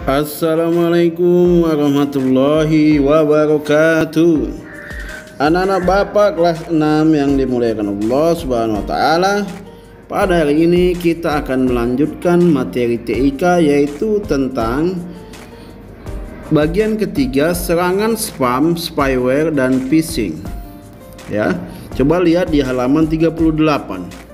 Assalamualaikum warahmatullahi wabarakatuh. Anak-anak Bapak kelas 6 yang dimuliakan Allah Subhanahu wa taala. Pada hari ini kita akan melanjutkan materi TIK, yaitu tentang bagian ketiga, serangan spam, spyware dan phishing. Ya, coba lihat di halaman 38.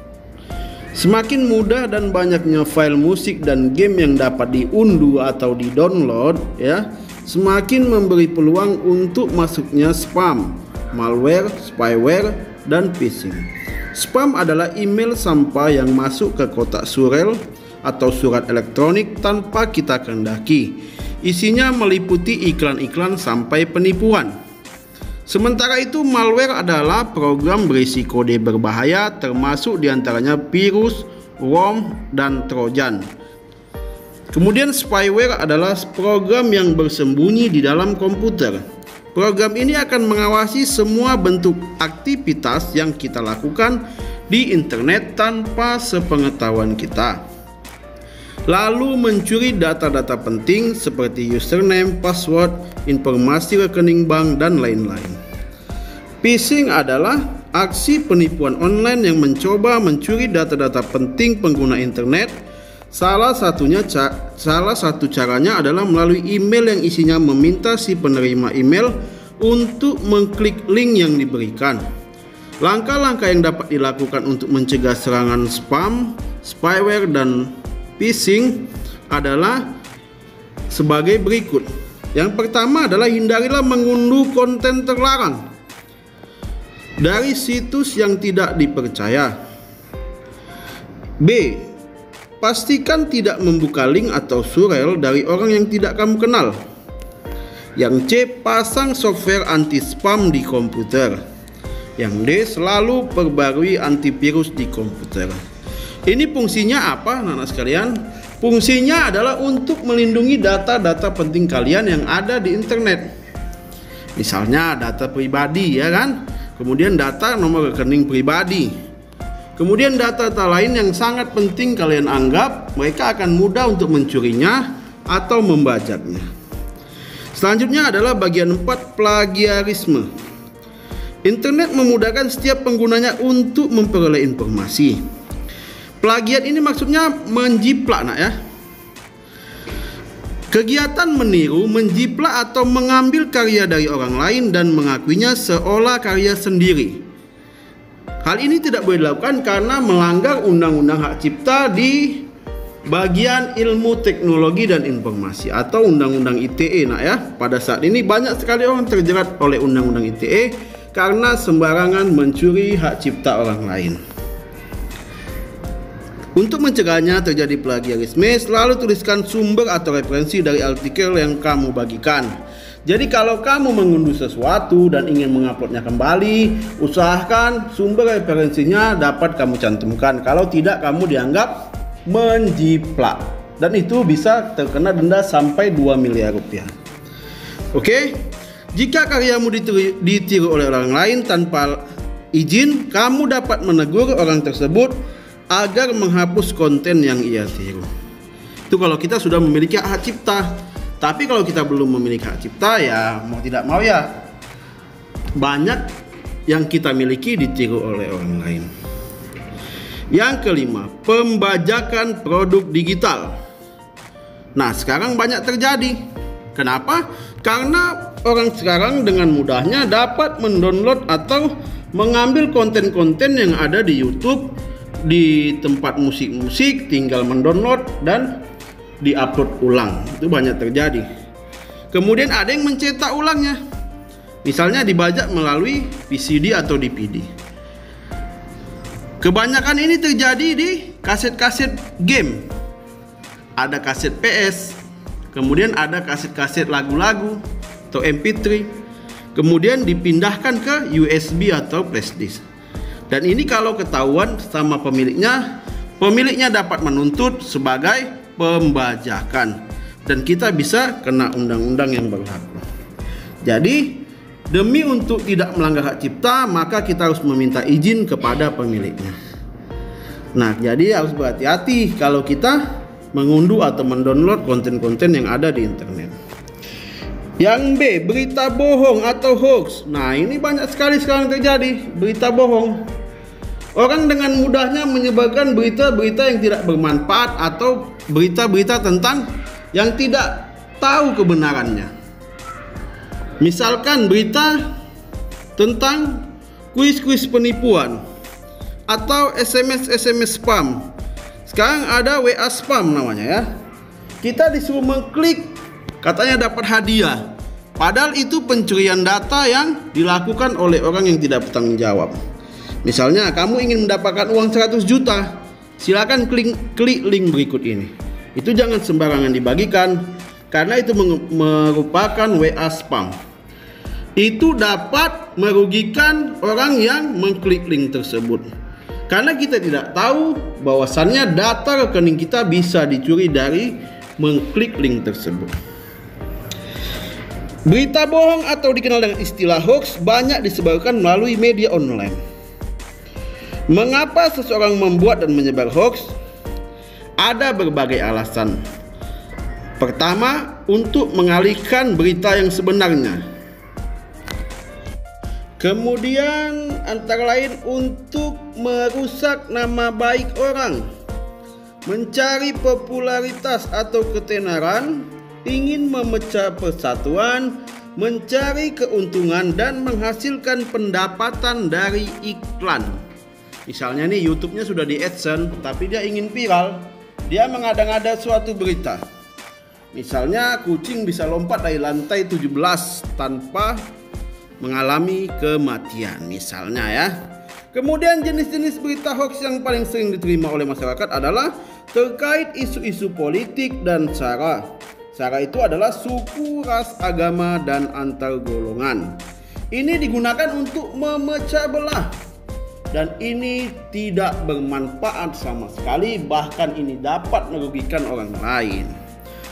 Semakin mudah dan banyaknya file musik dan game yang dapat diunduh atau di-download, ya, semakin memberi peluang untuk masuknya spam, malware, spyware, dan phishing. Spam adalah email sampah yang masuk ke kotak surel atau surat elektronik tanpa kita kehendaki. Isinya meliputi iklan-iklan sampai penipuan. Sementara itu, malware adalah program berisi kode berbahaya, termasuk diantaranya virus, ROM, dan trojan. Kemudian spyware adalah program yang bersembunyi di dalam komputer. Program ini akan mengawasi semua bentuk aktivitas yang kita lakukan di internet tanpa sepengetahuan kita, lalu mencuri data-data penting seperti username, password, informasi rekening bank, dan lain-lain. Phishing adalah aksi penipuan online yang mencoba mencuri data-data penting pengguna internet. Salah satu caranya adalah melalui email yang isinya meminta si penerima email untuk mengklik link yang diberikan. Langkah-langkah yang dapat dilakukan untuk mencegah serangan spam, spyware, dan phishing adalah sebagai berikut. Yang pertama adalah hindarilah mengunduh konten terlarang dari situs yang tidak dipercaya. B. Pastikan tidak membuka link atau surel dari orang yang tidak kamu kenal. Yang C. Pasang software anti spam di komputer. Yang D. Selalu perbarui antivirus di komputer. Ini fungsinya apa, anak-anak sekalian? Fungsinya adalah untuk melindungi data-data penting kalian yang ada di internet. Misalnya data pribadi, ya kan? Kemudian data nomor rekening pribadi. Kemudian data-data lain yang sangat penting kalian anggap mereka akan mudah untuk mencurinya atau membajaknya. Selanjutnya adalah bagian 4, plagiarisme. Internet memudahkan setiap penggunanya untuk memperoleh informasi. Plagiat ini maksudnya menjiplak, nak ya. Kegiatan meniru, menjiplak atau mengambil karya dari orang lain dan mengakuinya seolah karya sendiri. Hal ini tidak boleh dilakukan karena melanggar Undang-Undang Hak Cipta di bagian ilmu teknologi dan informasi atau Undang-Undang ITE, nak ya. Pada saat ini banyak sekali orang terjerat oleh Undang-Undang ITE karena sembarangan mencuri hak cipta orang lain. Untuk mencegahnya terjadi plagiarisme, selalu tuliskan sumber atau referensi dari artikel yang kamu bagikan. Jadi kalau kamu mengunduh sesuatu dan ingin menguploadnya kembali, usahakan sumber referensinya dapat kamu cantumkan. Kalau tidak, kamu dianggap menjiplak. Dan itu bisa terkena denda sampai 2 miliar rupiah. Oke? Jika karyamu ditiru oleh orang lain tanpa izin, kamu dapat menegur orang tersebut agar menghapus konten yang ia tiru. Itu kalau kita sudah memiliki hak cipta. Tapi kalau kita belum memiliki hak cipta, ya mau tidak mau ya banyak yang kita miliki ditiru oleh orang lain. Yang kelima, pembajakan produk digital. Nah, sekarang banyak terjadi. Kenapa? Karena orang sekarang dengan mudahnya dapat mendownload atau mengambil konten-konten yang ada di YouTube, di tempat musik-musik, tinggal mendownload dan diupload ulang. Itu banyak terjadi. Kemudian ada yang mencetak ulangnya, misalnya dibajak melalui VCD atau DVD. Kebanyakan ini terjadi di kaset-kaset game. Ada kaset PS, kemudian ada kaset-kaset lagu-lagu atau MP3, kemudian dipindahkan ke USB atau flash disk. Dan ini kalau ketahuan sama pemiliknya dapat menuntut sebagai pembajakan dan kita bisa kena undang-undang yang berlaku. Jadi demi untuk tidak melanggar hak cipta, maka kita harus meminta izin kepada pemiliknya. Nah, jadi harus berhati-hati kalau kita mengunduh atau mendownload konten-konten yang ada di internet. Yang B, berita bohong atau hoax. Nah, ini banyak sekali sekarang terjadi berita bohong. Orang dengan mudahnya menyebarkan berita-berita yang tidak bermanfaat atau berita-berita tentang yang tidak tahu kebenarannya. Misalkan berita tentang kuis-kuis penipuan atau SMS spam. Sekarang ada WA spam namanya ya. Kita disuruh mengklik, katanya dapat hadiah. Padahal itu pencurian data yang dilakukan oleh orang yang tidak bertanggung jawab. Misalnya kamu ingin mendapatkan uang 100 juta, silakan klik link berikut ini. Itu jangan sembarangan dibagikan karena itu merupakan WA spam. Itu dapat merugikan orang yang mengklik link tersebut. Karena kita tidak tahu bahwasannya data rekening kita bisa dicuri dari mengklik link tersebut. Berita bohong atau dikenal dengan istilah hoax banyak disebarkan melalui media online. Mengapa seseorang membuat dan menyebar hoax? Ada berbagai alasan. Pertama, untuk mengalihkan berita yang sebenarnya. Kemudian antara lain untuk merusak nama baik orang, mencari popularitas atau ketenaran, ingin memecah persatuan, mencari keuntungan dan menghasilkan pendapatan dari iklan. Misalnya nih YouTube-nya sudah di AdSense tapi dia ingin viral, dia mengada-ngada suatu berita. Misalnya kucing bisa lompat dari lantai 17 tanpa mengalami kematian misalnya ya. Kemudian jenis-jenis berita hoax yang paling sering diterima oleh masyarakat adalah terkait isu-isu politik dan sara. Sara itu adalah suku, ras, agama, dan antar golongan. Ini digunakan untuk memecah belah. Dan ini tidak bermanfaat sama sekali, bahkan ini dapat merugikan orang lain.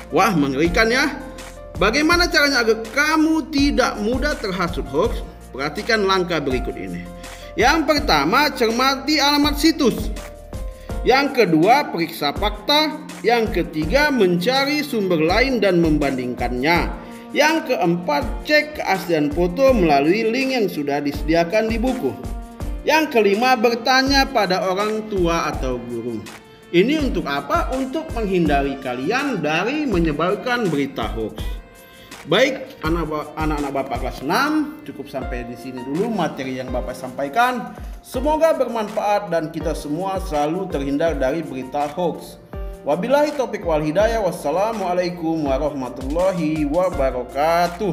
Wah, mengerikan ya. Bagaimana caranya agar kamu tidak mudah terhasut hoax? Perhatikan langkah berikut ini. Yang pertama, cermati alamat situs. Yang kedua, periksa fakta. Yang ketiga, mencari sumber lain dan membandingkannya. Yang keempat, cek keaslian foto melalui link yang sudah disediakan di buku. Yang kelima, bertanya pada orang tua atau guru. Ini untuk apa? Untuk menghindari kalian dari menyebarkan berita hoax. Baik, anak-anak Bapak kelas 6, cukup sampai di sini dulu materi yang Bapak sampaikan. Semoga bermanfaat dan kita semua selalu terhindar dari berita hoax. Wabillahi taufiq wal hidayah. Wassalamualaikum warahmatullahi wabarakatuh.